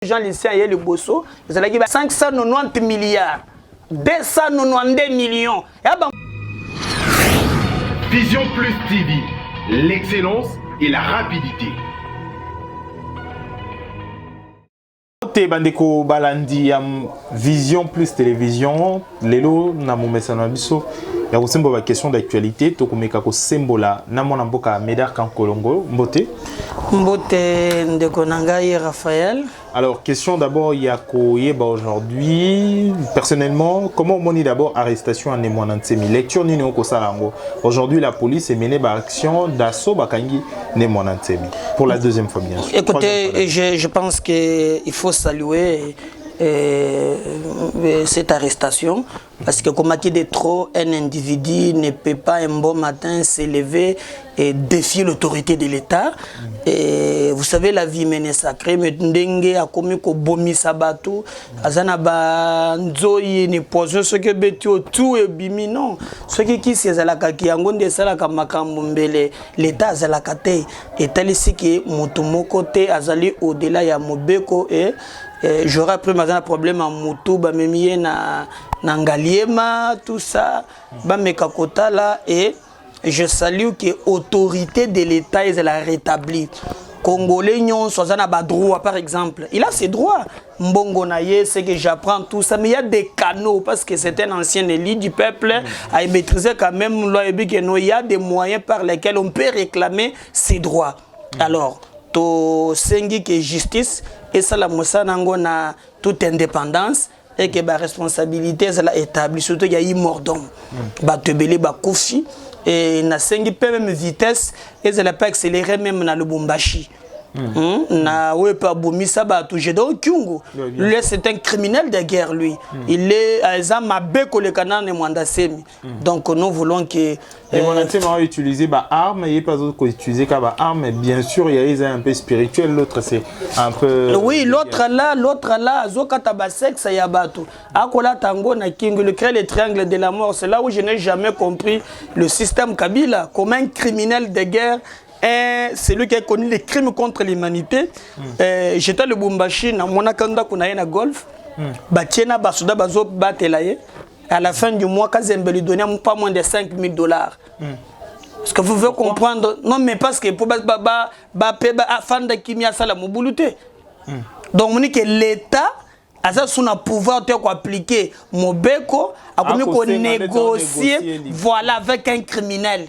Jean Lycée et le Bosso, vous allez dire 590 milliards, 292 millions. Vision Plus TV, l'excellence et la rapidité. Bandeko balandi Vision Plus Télévision, lelo na momesa na biso ya kosembo ba question d'actualité to komeka ko sembola na mona mboka Médard Kankolongo mbote ndeko nangai Raphaël. Alors question d'abord yakoyeba aujourd'hui personnellement comment on dit d'abord arrestation en Nemwanantsemi lecture nini ko salango aujourd'hui la police est menée par action d'assaut bakangi Nemwanantsemi pour la deuxième fois bien sûr. Écoutez, je pense que il faut saluer cette arrestation parce que comme dit de trop, un individu ne peut pas un bon matin s'élever et défier l'autorité de l'État. Et vous savez, la vie mène sacrée, mais ndenge a commis ko bomi sabatu, azana ba nzoi ne poison ce que betio tout et bimi non. Ce qui c'est la kaki yangonde sala kamakambo mbele l'État azalaka te et talisi que motomoko te azali au-delà ya mobeko et j'aurais pris un problème en moto, na ngaliema, tout ça, mekakota là et je salue que l'autorité de l'État est la rétablie. Congolais n'ont pas droit par exemple. Il a ses droits. Mbongo naye, c'est que j'apprends tout ça, mais il y a des canaux parce que c'est un ancien élite du peuple à maîtriser quand même loi et il y a des moyens par lesquels on peut réclamer ses droits. Alors to sengi que justice et ça la mossa nango na toute indépendance et que ba responsabilité c'est la établie surtout il y a eu mordom ba tebele ba kofi et na sengi pe même vitesse et ça la pas accélérer même na Lubumbashi. Na wepa bomisa ba touché donc Kyungu lui c'est un criminel de guerre lui il est azama beko le canal ne Mwandasemi donc nous voulons que les Mwandasemi ont utilisé ba arme et pas d'autres utiliser ka ba arme mais bien sûr il y a un peu spirituel l'autre c'est un peu oui l'autre là zokata ba sexe ya bato akola tango na Kingu le crée le triangle de la mort c'est là où je n'ai jamais compris le système Kabila comme un criminel de guerre. C'est lui qui a connu les crimes contre l'humanité. J'étais le Lubumbashi, na monakanda kuna na golf. Batiena basoda bazo batelaye. À la fin du mois, Kazembe lui donnait pas moins de 5 000 $. Parce que vous pouvez comprendre. Non, mais parce que pour afin de kimia sala mobulute. Donc on dit que l'État a son pouvoir de appliquer Mobeko, a commis négocier voilà avec un criminel.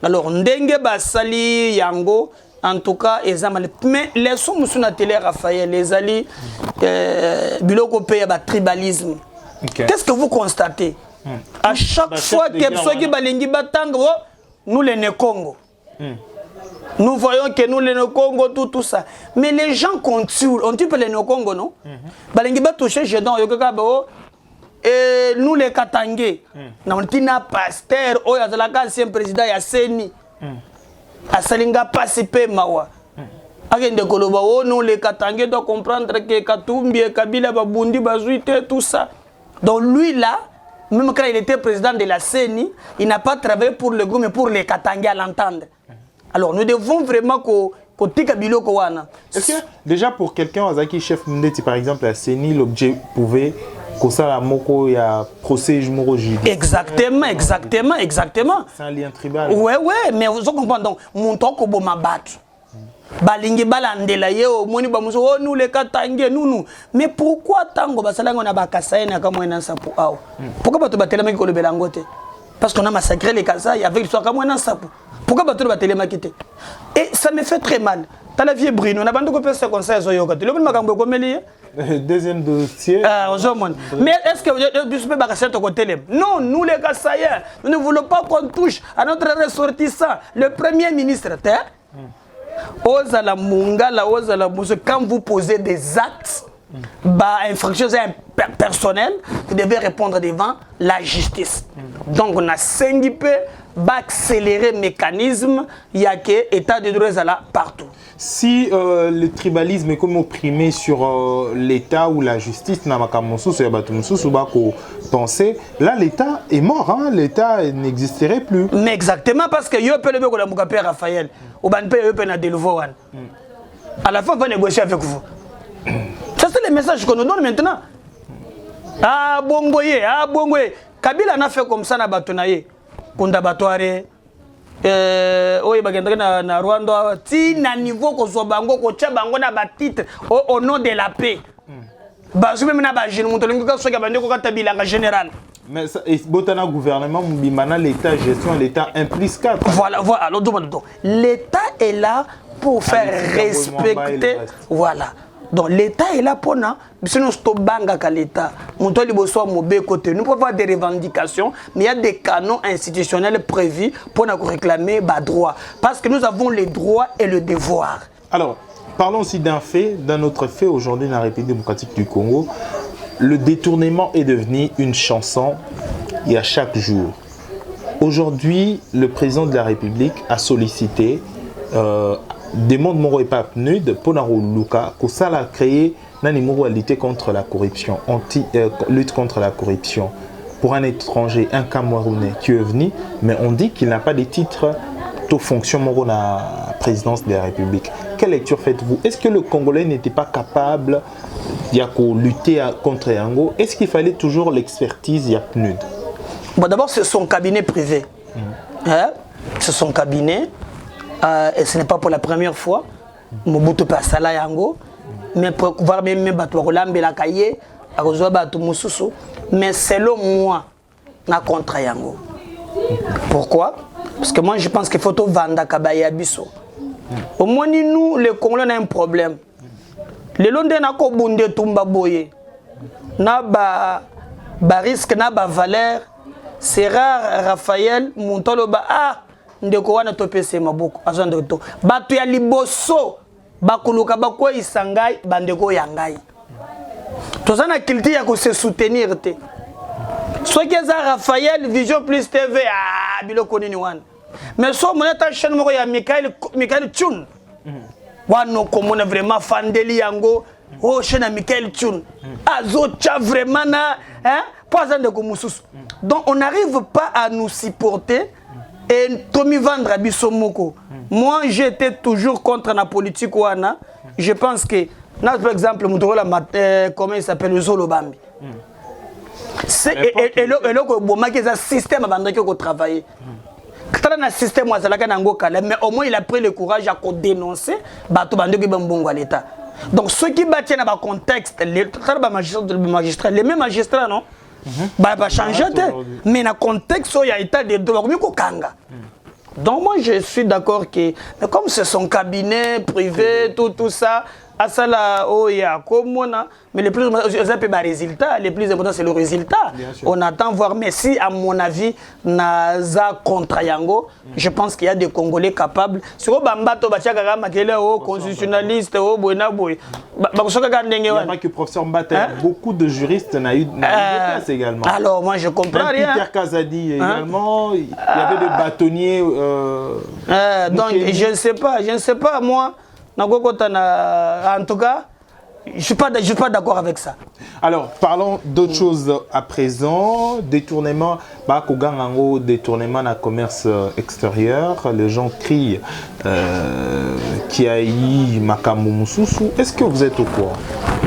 Alors, ndenge basali yango, en tout cas, mais les sommes sur la télé, Raphaël, les alliés, biloko paye ba tribalisme. Qu'est-ce que vous constatez? À chaque fois que Psoki balingi batango, nous les Congo. Nous voyons que nous les Congo, tout ça. Mais les gens continuent, on dit pas les Congo, non? Balingi ba touché, je donne, et nous les Katangé, nous avons pasteur, oh yazalaka ancien président ya Seni, asalinga pasipe mawa. Agende koloba oh nous les Katangé doit comprendre que Katumbi et Kabila babundi bazuite tout ça. Donc lui là, même quand il était président de la Seni, il n'a pas travaillé pour le groupe mais pour les Katangé à l'entendre. Alors nous devons vraiment est-ce que déjà pour quelqu'un Azaki chef Mndeti par exemple à Seni l'objet pouvait Kosala moko ya procès judiciaire. Exactement. C'est un lien tribal. Ouais, mais vous comprenez donc mon toko boma battu. Balingi balandela yo moni ba muso oh nous les Katangé nous. Mais pourquoi tango basalanga na bakasai na kama ina sapu ao? Pourquoi bato batelema ki kolobela ngote? Parce qu'on a massacré les Kasai avec l'histoire kama ina sapu. Pourquoi bato batelema kite? Et ça me fait très mal. T'as la vie Bruno, on a bandu copier ce conseil zo yo kate. Le makambo komeli. Deuxième dossier. Mais est-ce que vous pouvez passer ton côté? Non, nous les Kassaïens, nous ne voulons pas qu'on touche à notre ressortissant, le premier ministre. Quand vous posez des actes, infractions personnelles, vous devez répondre devant la justice. Donc on a 5 peu accélérer le mécanisme, il y a que l'état de droit là partout. Si le tribalisme est comme opprimé sur l'État ou la justice, là l'État est mort, hein? L'État n'existerait plus. Mais exactement parce que yo peut le père Raphaël, ou ban peut na à la fin on va négocier avec vous. message qu'on nous donne maintenant. Ah bongoye, ah bongoye. Kabila n'a fait comme ça na batonaye. Kunda batware. Oye bagenda na Rwanda ti na niveau ko zo bango ko tia bango na ba titre au nom de la paix. Ba zo même na ba jeune mutolingo ka so ka bande ko kata bilanga général. Mais botana gouvernement bimana l'état gestion l'état implique quatre. Voilà alors l'état est là pour faire respecter voilà. Donc l'État est là pour nous. Sinon, c'est l'État. Nous pouvons avoir des revendications, mais il y a des canons institutionnels prévus pour nous réclamer les droits. Parce que nous avons les droits et le devoir. Alors, parlons aussi d'un fait, d'un autre fait aujourd'hui dans la République démocratique du Congo. Le détournement est devenu une chanson il y a chaque jour. Aujourd'hui, le président de la République a sollicité demande moro et pas PNUD pour Luka que ça a créé à lutter contre la corruption, lutte contre la corruption pour un étranger, un Camerounais qui est venu, mais on dit qu'il n'a pas de titre de fonction moro dans la présidence de la République. Quelle lecture faites-vous? Est-ce que le Congolais n'était pas capable de lutter contre Yango? Est-ce qu'il fallait toujours l'expertise de PNUD? Bon, d'abord, c'est son cabinet privé. Hein? C'est son cabinet. Et ce n'est pas pour la première fois. Mobutu Pasala Yango. Mais pour voir même Batouarolambe la Kaye, mais selon moi, na contre Yango. Pourquoi? Parce que moi je pense qu'il faut tout vendre Kabaya Bisso. Au moins nous, les Congolais, on a un problème. Les Londres n'ont pas bondé Tumba Boye. Na ba risque, na ba valeur. C'est rare, Raphaël, Montoloba. Ah! Ndeko wana topese maboko azonde to batu ya liboso bakuluka bakwa isangai bandeko yangai tozana kilti ya ko se soutenir te soki za Raphaël Vision Plus TV ah biloko nini wana mais so moneta chaîne moko ya Michael Tune wano komona vraiment fandeli yango oh chaîne Michael Tune azo cha vraiment na hein pas de mususu donc on n'arrive pas à nous supporter. Et Tommy Vendre à Bissomoko. Moi, j'étais toujours contre la politique ouana. Je pense que, par exemple, comment il s'appelle, le Zolo Bambi. Et là, il y a un système avant de travailler. Quand on a un système, mais au moins il a pris le courage à dénoncer l'État. Donc, ceux qui battent dans le contexte, les magistrats, les mêmes magistrats, non? Bah changer mais dans le contexte il y a état de droit donc moi je suis d'accord que comme c'est son cabinet privé tout ça à ça là oh il y a comme mais les plus résultats les plus importants c'est le résultat on attend voir mais si à mon avis naza contre Yango je pense qu'il y a des Congolais capables sur bambato bachaka makele au constitutionnaliste au boina boy il y a pas que professeur Mbata beaucoup de juristes n'a eu place également alors moi je comprends rien Peter Kazadi également il y avait des bâtonniers donc je ne sais pas moi. En tout cas, je suis pas d'accord avec ça. Alors, parlons d'autre chose à présent. Détournement, détournement dans le commerce extérieur. Les gens crient qu'il y a eu Makamu Mususu. Est-ce que vous êtes au courant?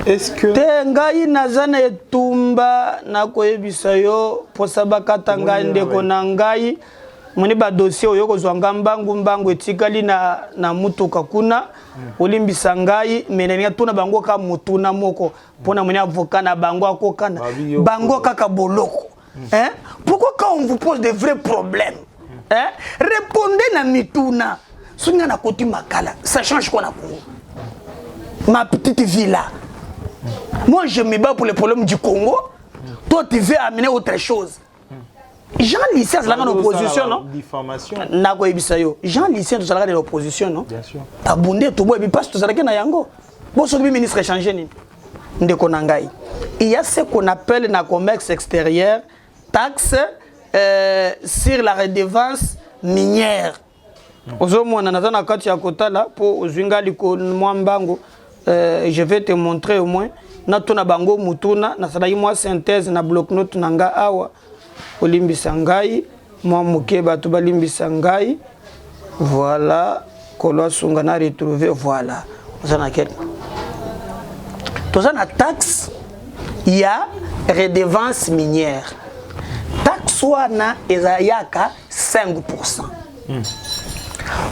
Est-ce que... Tengai nazana etumba na koyebisayo posabaka tanga ndeko nangai. Moni ba dossier oyo kozwanga mbangu etikali na mutuka kuna olimbisa ngai menenia tuna bango ka mutuna moko pona moni avocat na bango akokana bango kaka boloko hein pourquoi quand on vous pose des vrais problèmes hein répondez na mituna sunga na koti makala ça change quoi na Congo ma petite ville là moi je me bats pour les problèmes du Congo toi tu veux amener autre chose. Jean Lycée, c'est l'opposition, non? Diffamation. Jean Lycée, c'est l'opposition, non? Bien sûr. Abondé, tout le monde, parce que c'est Yango. Bon, ce ministre échangé, il y a ce qu'on appelle dans le commerce extérieur, taxe sur la redevance minière. Je vais te montrer au moins. Natuna bango mutuna, na moi synthèse na bloc-notes nanga awa. Olimbisa ngai moi muke batu balimbisa ngai voilà kolo sunga na retrouver voilà ozana quel Tout ça, la taxe, il y a redevance minière. Taxe, il y a 5%.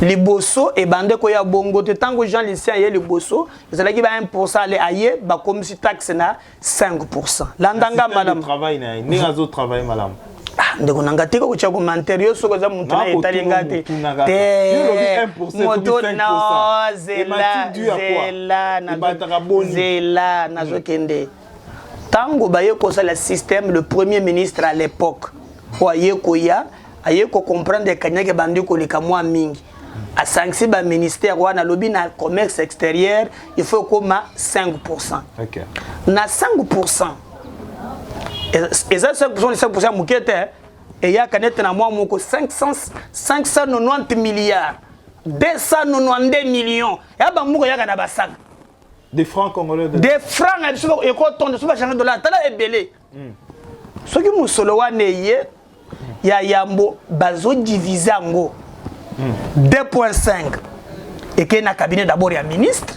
Les bosso et bande ko ya bongo te tango gens lycéens y les bosso ils allaient ba 1% aller ailleurs ba comme si taxe na 5%. Landanga madame travail na ni azo travail madame. Ah ndeko nanga tiko ko chako manterio soko za muntu na italinga te. Te moto na zela na zokende. Tango ba yeko ça le système le premier ministre à l'époque. Oye ko ya aye ko comprendre que kanyake bandi ko leka mwa mingi a sanksi ba ministère wana lobi na commerce extérieur il faut koma 5%. OK. Na 5%. Et ça 5% mukete et ya kanete na mwa moko 590 milliards 292 millions ya ba moko ya kana ba sac des francs congolais des francs et ko ton de soba changer dollar tala ebele. Soki musolo wana ye ya yambo bazo diviser ngo 2.5 et que na cabinet d'abord ya ministre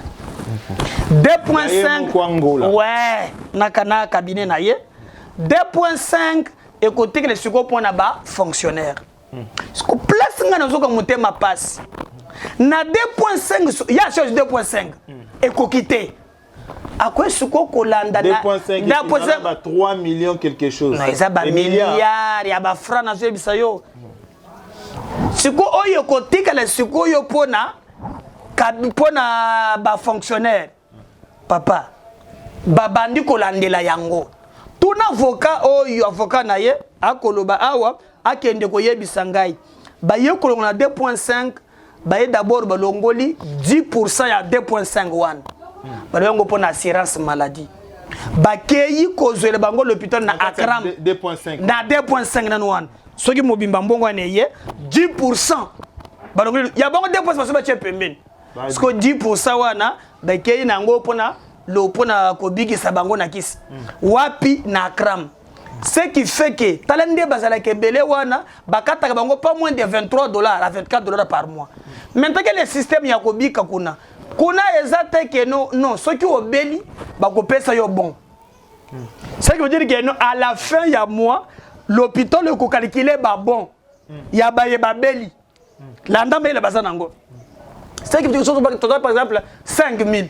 2.5 ouais na kana cabinet na ye 2.5 et côté que le suko pona ba fonctionnaire ce place nga nazo ko mutema passe na 2.5 ya charge 2.5 et ko quitter à quoi ce qu'on colanda 2.5 3 millions quelque chose. Non, ça ba milliards, ya ba francs na zo bisayo. Siko oyo kotika le siko yo pona ba fonctionnaire. Papa. Ba bandi kolandela yango. Tuna avocat na ye akoloba awa akende ko yebisa ngai. Ba ye kolonga 2.5 ba ye d'abord ba longoli 10% ya 2.5 wan. Balongo pour l'assurance maladie. Bakeyi kozwele bango l'hôpital na Akram 2.5 na 2.5 na nwan. Soki mobimba mbongo aneye 10%. Balongo ya bango 2% parce que pembeni. Parce que 10% wana bakeyi na ngo pona lo pona kobikisa bango na kisi. Wapi na Akram. Ce qui fait que talende bazala kebele wana bakata bango pas moins de $23 à $24 par mois. Maintenant que le système ya kobika kuna ezate que non ceux qui obéli ba ko pesa yo bon. Ça veut dire que à la fin ya mois l'hôpital le ko calculer ba bon. Ya ba ye ba beli. Landa mais le bazana ngo. C'est que tu choses par exemple 5000.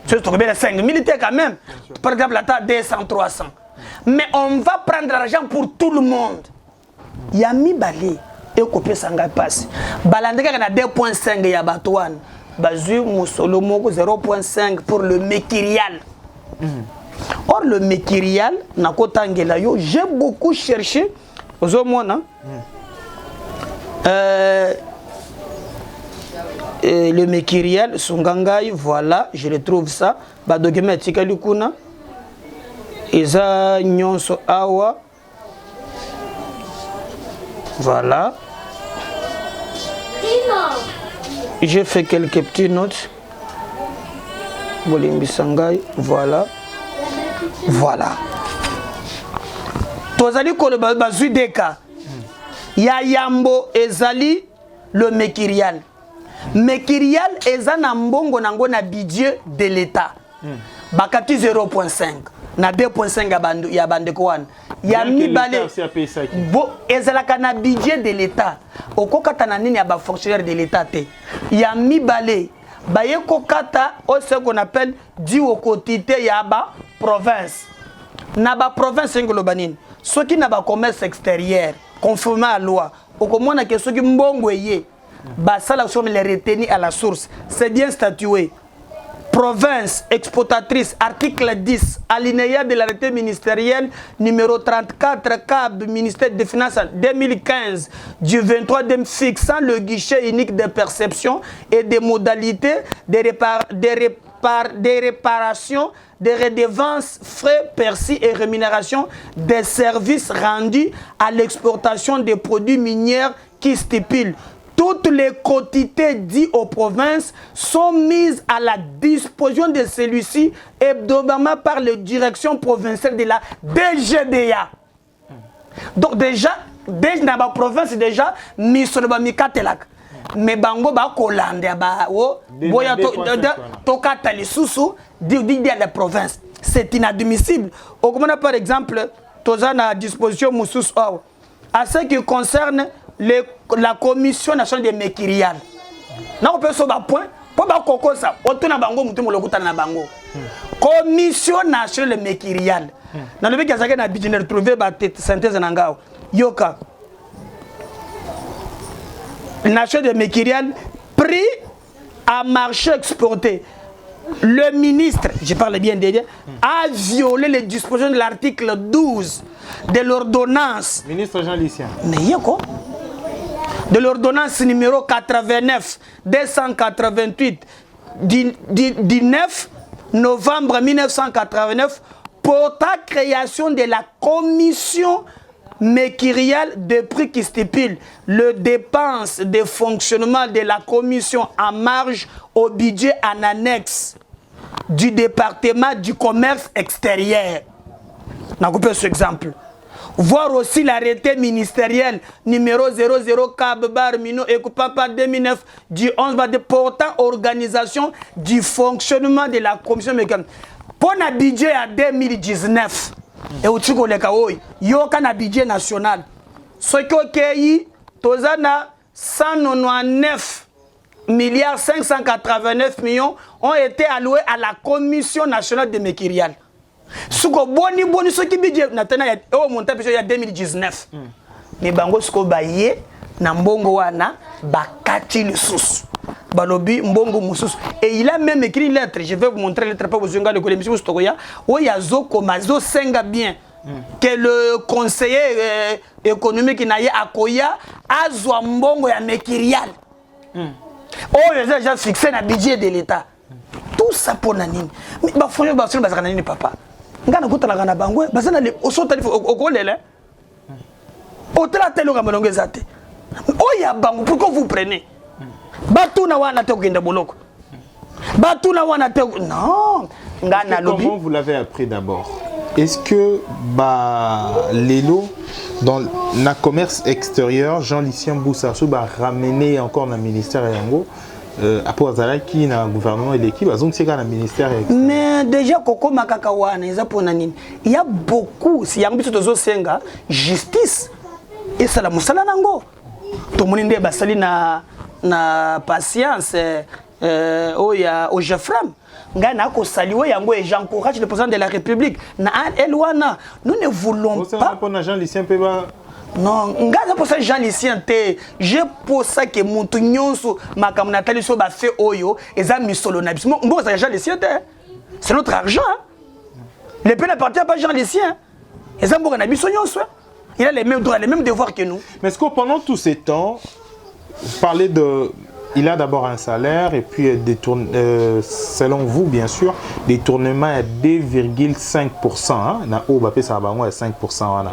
Tu te bien 5000 était quand même. Par exemple la ta 200 300. Mais on va prendre l'argent pour tout le monde. Ya mi balé et ko pesa nga passe. Balandeka na 2.5 ya batouane. Bazu Moussolo 0.5 pour le mékirial. Or le mékirial, j'ai beaucoup cherché aux hommes. Le mékirial, Sungangai, voilà, je retrouve ça. Badogeme Tikalikuna. Eza Nyonso Awa. Voilà. J'ai fait quelques petites notes. Voilà. Voilà. Tozali ko le bazui deka. Ya yambo ezali le mekirial. Mekirial ezana mbongo nango na budget de l'État. Bakati 0.5 na 2.5 ya bandeko wana. Ya mibale bo ezalaka na budget de l'État. Okokata na nini ya ba fonctionnaire de l'État te. Ya mibale baye kokata o ce qu'on appelle dû au quotité ya ba province. Na ba province ngolobanine. Soki na ba commerce extérieur conformément à la loi. Okomona ke soki mbongo yé ba sala somme les retenir à la source. C'est bien statué. Province exploitatrice, article 10, alinéa de l'arrêté ministériel numéro 34 CAB, ministère des Finances 2015, du 23 fixant le guichet unique de perception et des modalités des réparations, des redevances, frais perçus et rémunération des services rendus à l'exportation des produits miniers qui stipulent toutes les quantités dites aux provinces sont mises à la disposition de celui-ci hebdomadairement par la direction provinciale de la DGDA. Donc déjà dans la province déjà mais bango ba kolande ba o boya to kata lisusu di la province c'est inadmissible. Au comment par exemple, tous à disposition Moussous à ce qui concerne la Commission nationale des Mekirial. On peut se battre point. Pour que ça, autant bango mutumo lokuta na bango. Commission nationale des Mekirial. Dans le but qu'il y a un budget retrouvé par synthèse nangao. Yoka. Nation de Mekirial pris à marché exporté. Le ministre, je parle bien déjà, a violé les dispositions de l'article 12 de l'ordonnance. Ministre Jean Lucien. Mais il y a quoi? De l'ordonnance numéro 89 288 du 9 novembre 1989 pour la création de la commission Mekirial de prix qui stipule le dépense de fonctionnement de la commission en marge au budget en annexe du département du commerce extérieur. On a coupé cet exemple. Voir aussi l'arrêté ministériel numéro 00K/Mino-Ekupapa-2009 du 11 de portant organisation du fonctionnement de la commission Mekirial. Pour le budget à 2019, et au Tchiko Lekaoui, il y a un budget national. Ce qui est 199 milliards 589 millions ont été alloués à la Commission nationale de Mekirial. Ce qui est boni, ce qui est budget, il y a 2019. Mais bango ce qui est na mbongo wana bakati le sous. Balobi mbongo mususu. Et il a même écrit une lettre, je vais vous montrer la lettre pour vous engager le monsieur Stokoya, où il y a Zokomazo senga bien que le conseiller économique n'a à Koya azwa mbongo ya Mekirial. Oh, il a déjà fixé le budget de l'État. Tout ça pour nanine. Mais bah franchement bah sur bazana nini papa. Ngana kutala ngana bangwe, bazana le osotali au kolele. Otela telo kamalonge zate. Oh ya bango, pourquoi vous prenez? Batuna wana te kugenda boloko. Batuna wana te non. Ngana lobi. Comment vous l'avez appris d'abord? Est-ce que Lelo dans le commerce extérieur, Jean-Lucien Boussarchou va ramener encore dans le ministère Yango après Azala qui dans le gouvernement et l'équipe, donc c'est dans le ministère. Mais déjà Koko Makaka wana eza pona nini? Il y a beaucoup si yango biso tozo senga justice et ça la musala nango. To moninde basali na patience au Jeffrem. Ngana ko saliwe yango et j'encourage le président de la République na Elwana. Nous ne voulons pas pour Jean Lucien Peba. Non, ngana pour ça Jean Lucien te je pour ça que mutu nyonso makamna Nathalie so ba fait oyo eza misolo na biso. Mbo ça Jean Lucien te. C'est notre argent. Le pays n'appartient pas à Jean Lucien. Eza mbo na biso nyonso. Il a les mêmes droits, les mêmes devoirs que nous. Mais est-ce que pendant tous ces temps, vous parlez de... Il a d'abord un salaire et puis selon vous, bien sûr, des tournements à 2,5%. Hein? À 5%.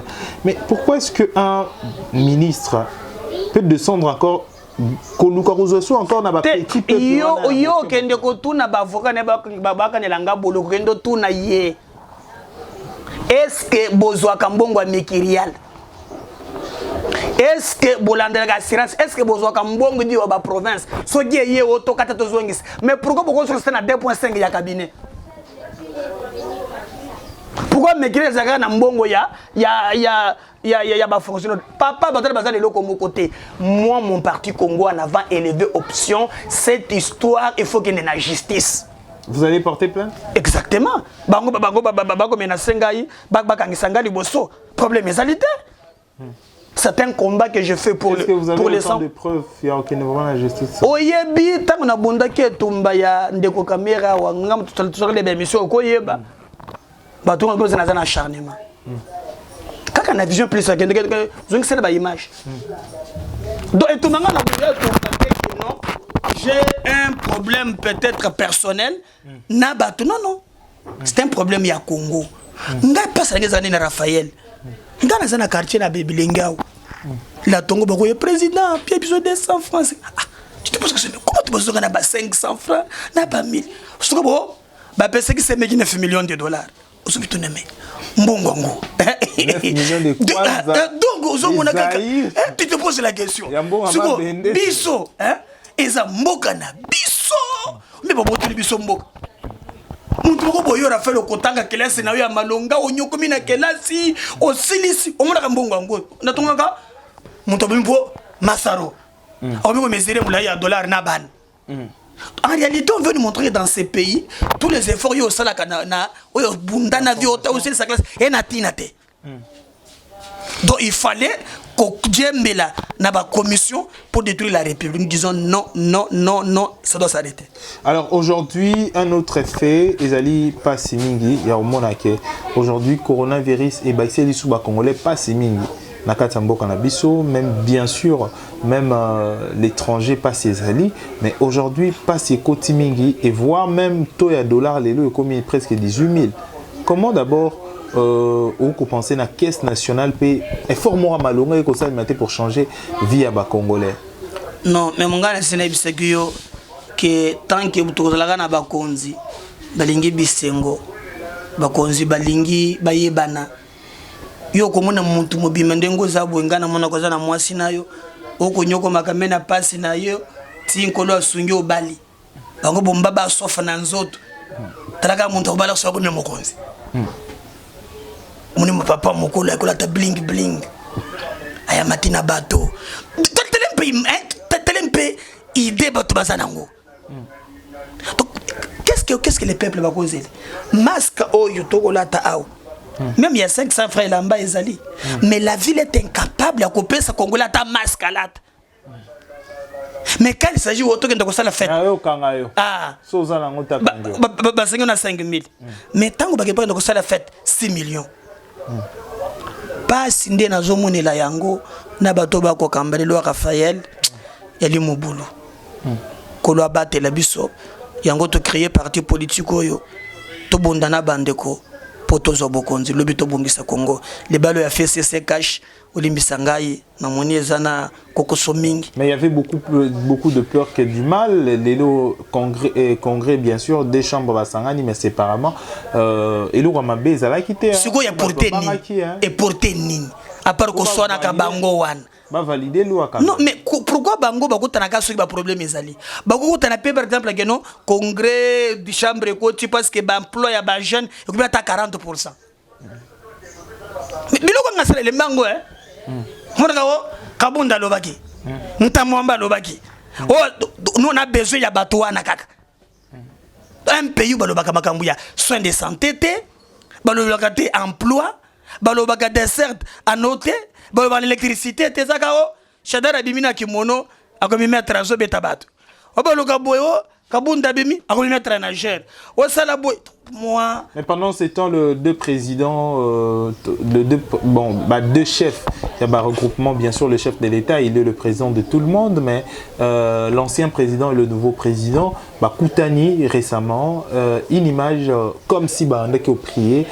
Mais pourquoi est-ce qu'un ministre peut descendre encore encore na équipe est-ce que Bozoa Kambongo Mekirial? Est-ce que Bolandela assurance? Est-ce que Bozoa Kambongo dit au province? So qui est auto katatozongis. Mais pourquoi vous sur à 2.5 ya cabinet? Pourquoi Mekirial Zaga na Mbongo ya fonctionnaire? Papa Batal Bazal est là comme côté. Moi mon parti Congo en avant élevé option cette histoire il faut qu'il y ait la justice. Vous allez porter plainte? Exactement. Bango menasengai, bakangisangani bosso. Problème égalité. C'est un combat que je fais pour les gens. Des preuves, il n'y a aucune vraiment la justice. Oyebi tant on a bonda ke tumba ya ndeko caméra wa ngam tout les émissions ko yeba. Ba tout on besoin d'un acharnement. Quand on a vision plus que donc c'est la image. Donc et tout manga na bonda que non. J'ai un problème peut-être personnel. Non. C'est un problème ya Congo. Nga passe les années na Raphaël. Nga na na quartier na Bebilengao. La Tongo bako le président, puis épisode 200 francs. Tu te poses que c'est comment tu penses qu'on a 500 francs, n'a pas 1000. Je trouve bon. Bah parce que c'est 9 millions de dollars. On se peut nommer. Mbongongo. 9 millions de quoi? Donc tu te poses la question. Biso, hein? Eza mboka na biso. Mais pas boto biso mboka. Mutuko boyo ra fait le kotanga kelasi na yo ya malonga onyokomi na kelasi osilisi omona mbongo ngo na tongaka muto bimbo masaro omi mesurer moula ya dollar na ban. En réalité, on veut nous montrer que dans ces pays, tous les efforts yo sala kana oyo bunda na vie aussi sa classe et na tinate. Donc il fallait qu'on djembela na ba commission pour détruire la République. Nous disons non, non, non, non, ça doit s'arrêter. Alors aujourd'hui, un autre effet, Ezali Passimingi, il y a au monde que aujourd'hui coronavirus et Baxeli Souba Congolais Passimingi. Nakatambo Kanabiso, même bien sûr, même l'étranger passe Ezali, mais aujourd'hui passe Kotimingi et voire même Toya dollar les lots comme presque 18 000. Comment d'abord ou qu'on pensait na caisse nationale paye effort malonga et qu'on s'est mis pour changer vie à Congolais. Non, mais mon gars c'est n'ebisekuyo que tant que butozalaga na bakonzi balingi bisengo bakonzi balingi bayebana yo komona muntu mobima ndengo zabo ngana mona koza na mwasi nayo okonyoko makamena pasi na yo tinkolo asungi obali bango bomba ba sofa na nzoto talaka muntu obala so ko ne mokonzi muni papa mokolo akola ta bling bling aya matina bato telempe idée bato bazanango. Donc qu'est-ce que les peuples va causer masque oyo tokolata aw même il y a 500 frères là-bas ezali mais la ville est incapable à couper sa congolais ta masque là. Mais quand il s'agit auto que ça la fête soza na ngota kango ba 5 000 mais tant que ba que ça la fête 6 millions pas sinde na zomone la yango na bato ba ko kambalelo Raphaël yali mobulu ko lo abatela biso yango to créer parti politique oyo to bondana bandeko poto zo bokonzi lobi to bongisa Congo les balo ya FCC cash olimbisa ngai na moni ezana kokoso mingi. Mais il y avait beaucoup de peur que du mal les congrès bien sûr des chambres basangani mais séparément et lo mabe ezala kité siko ya porter ni et porter ni à part ko sona ka bango wan ba valider loi quand. Non mais pourquoi bango ba kutana ka soki ba problème ezali ba kutana par exemple que non congrès du chambre ko tu parce que ba emploi ya ba jeune et ko ta 40%. Mais biloko ngasala le mango Mona wo kabunda lobaki ntamwamba lobaki nous on a besoin ya bato wana kaka un pays balobaka makambu ya soins de santé balobaka te emploi balobaka dessert à noter balobaka l'électricité te zakao shadara bimina kimono akomi mettre zo beta bato obaloka boyo kabunda bimi akomi mettre na gère o sala boy moi. Mais pendant ce temps, les deux présidents, deux chefs, il y a un regroupement, bien sûr, le chef de l'État, il est le président de tout le monde, mais l'ancien président et le nouveau président, Koutani récemment, une image comme si on a prié.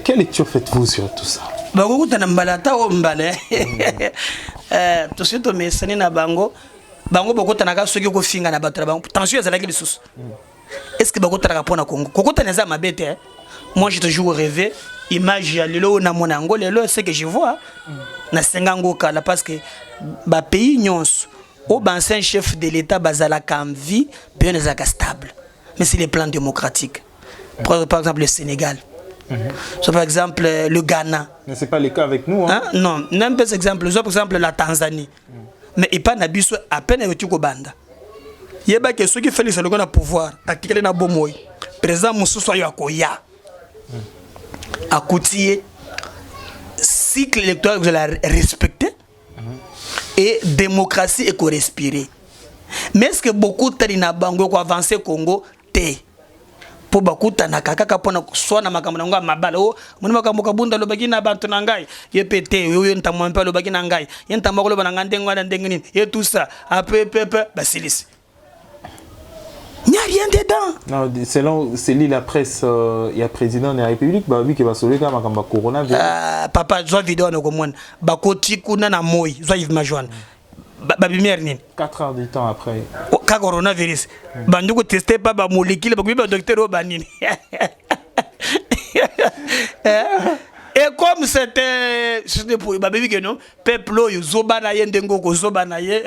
Quelle lecture faites-vous sur tout ça? Tout ce que je na bango bokotana soki ko finga na batara bango tension ezalaki lisusu. Est-ce que bakotana pona Congo kokotana za mabete? Moi j'ai toujours rêvé image ya lelo na monango lelo c'est que je vois na sengango kala parce que ba pays nyonso au ancien chef de l'État bazala kam vie bien stable mais c'est les plans démocratiques. Par exemple le Sénégal. Par exemple le Ghana. Mais c'est pas le cas avec nous hein? Non, même par exemple la Tanzanie. Mais il pas na biso à peine et ko banda. Yeba que ceux qui fait le pouvoir akikele na bomoy. Président Moussou yo akoya. Akoutie cycle électoral vous allez respecter et démocratie et co-respirer. Mais est-ce que beaucoup de bango ko avancer Congo té po bakuta na kaka pona sona makambo na mabala o moni makambo kabunda lobaki na bantu na ngai ye pété yo ntamwa mpe lobaki na ngai ye ntamwa ko lobana ngandengo na ndengini et tout ça après basilis il n'y a rien dedans. Non, selon la presse, il y a président de la République qui va sauver quand même coronavirus. Papa, je vidéo na komona bakoti kuna na moi zo Yves Majoine. Babimière nini 4 heures du temps après ka coronavirus banduko tester pas ba molécule ba kubiba docteur obanini et comme c'était pe pour baby que non peuple yo zoba na ye ndengo ko zoba na ye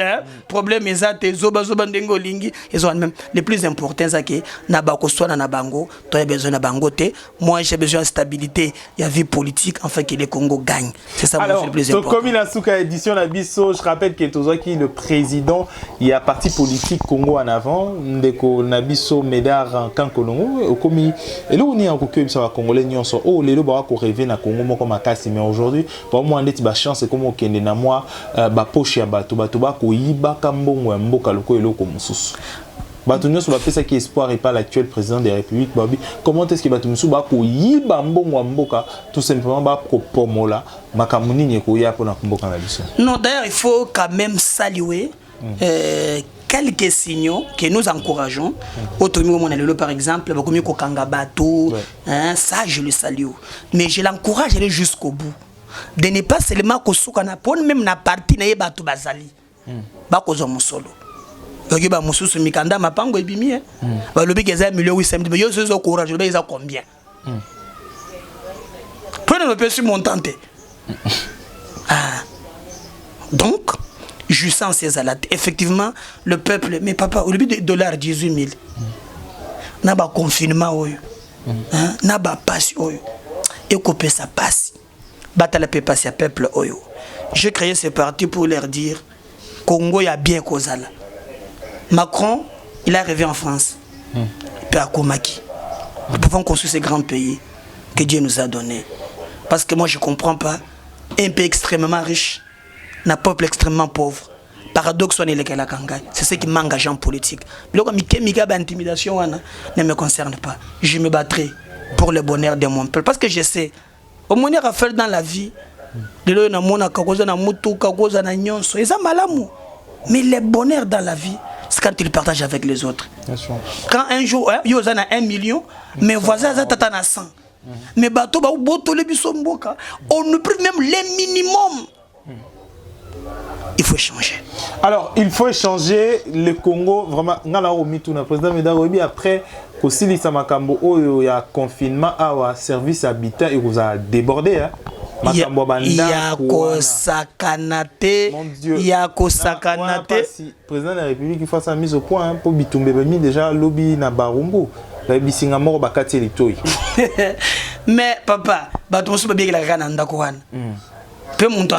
problème ezate zoba ndengo lingi ils ont même le plus important ça que na ba ko swana na bango toi besoin na bango te moi j'ai besoin de stabilité il y a vie politique enfin que le Congo gagne c'est ça le plus important. Comme il a souka édition la biso je rappelle que tozo qui le président il y a parti politique Congo en avant ndeko na biso Médard Kankolongo komi et là on est en coquille ça va congolais nyonso oh lelo ba ko rêver na Congo moko makasi mais aujourd'hui ba moi ndeti ba chance comme okende na moi ba poche ya bato ba ko yiba kambongo ya mboka loko eloko mususu bato nyonso ba pesa ki espoir et pas l'actuel président de la République babi comment est-ce que bato mususu ba ko yiba mbongo ya mboka tout simplement ba ko pomola makambo nini ko ya pona mboka na biso. Non d'ailleurs il faut quand même saluer quelques signaux que nous encourageons. Par exemple, ça je le salue. Mais je l'encourage à aller jusqu'au bout. De ne pas seulement que ce qu'on a pour même na partie na yeba to bazali. Ba ko zo musolo. Yoki ba mususu mikanda mapango ebimi ba lobi keza million 800 mais yo zo courage ba ils a combien? Prenez le petit montant. Donc jouissant ces alades. Effectivement, le peuple, mais papa, au début de dollars 18 000, n'a pas confinement, n'a pas passe, et couper sa passe. Batale peut passer à peuple, j'ai créé ce parti pour leur dire Congo y a bien causal. Macron, il est arrivé en France, puis à Komaki. Nous pouvons construire ces grands pays que Dieu nous a donnés. Parce que moi, je ne comprends pas un pays extrêmement riche. Un peuple extrêmement pauvre. Paradoxe, c'est ce qui m'engage en politique. L'intimidation ne me concerne pas. Je me battrai pour le bonheur de mon peuple. Parce que je sais, au moins à faire dans la vie, mais le bonheur dans la vie, c'est quand il partage avec les autres. Quand un jour, il y a 1 million, mes voisins ont 100. Mais on ne peut même les minimums. Il faut changer. Alors, il faut changer le Congo. Vraiment, le président Médard après qu'il y a confinement, il service habitat, il vous a débordé. Il y a Kosakanate. Il y a Kosakanate. Le président de la République il faut sa mise au point pour bitumbe déjà lobby na barumbu. Mais papa, bato bien la gana ndakwana. Peu mon temps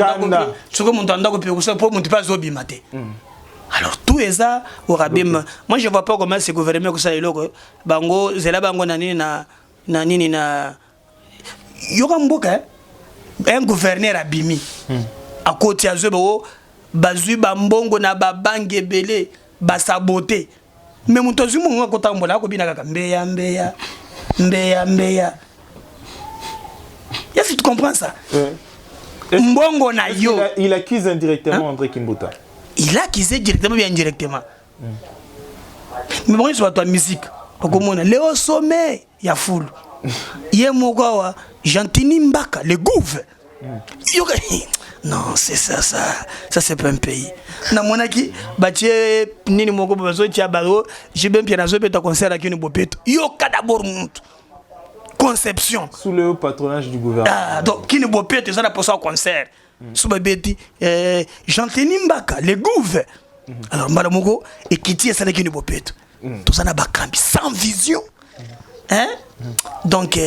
alors tout ça au rabim moi je vois pas comment ce gouvernement que ça est logo bango zela bango na nini na yoka mboka un gouverneur abimi à côté azo bazui bambongo na babange belé ba saboter mais mon tozu mo ko tambola ko bina kaka mbeya est-ce que tu comprends ça? Mbongo na yo. Il accuse indirectement André Kimbuta. Il accuse directement ou indirectement. Mais bon, il soit ta musique. Léo Sommet, il y a foule. Yemogawa, Gentini Mbaka, le gouv. Non, c'est ça. Ça, c'est pas un pays. Na monaki, batie, nini moko bazo tia baro, j'ai bien bien azo peta concert avec une bopeto. Yo kadabor monte. Conception. Sous le patronage du gouvernement. Ah, donc, qui ne peut pas être pour ça concert. Sous ma bête, Gentini Mbaka, le gouv. Alors, Madame Mogo, et qui tient ça qui ne peut pas être. Tout ça n'a pas cambi, sans vision. Hein? Donc,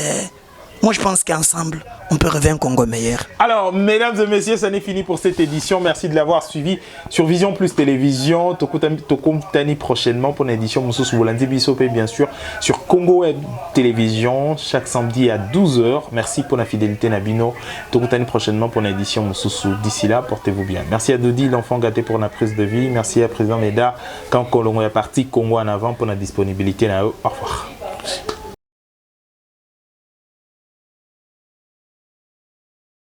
moi je pense qu'ensemble, on peut rêver un Congo meilleur. Alors, mesdames et messieurs, ça n'est fini pour cette édition. Merci de l'avoir suivi sur Vision Plus Télévision. Tokutani prochainement pour une édition Moussous Boulandi Bissopé, bien sûr, sur Congo Web Télévision, chaque samedi à 12h. Merci pour la fidélité, Nabino. Tokutani prochainement pour une édition Moussous. D'ici là, portez-vous bien. Merci à Dodi, l'enfant gâté, pour la prise de vie. Merci à Président Médard, quand Colombo est parti, Congo en avant pour la disponibilité. Au revoir.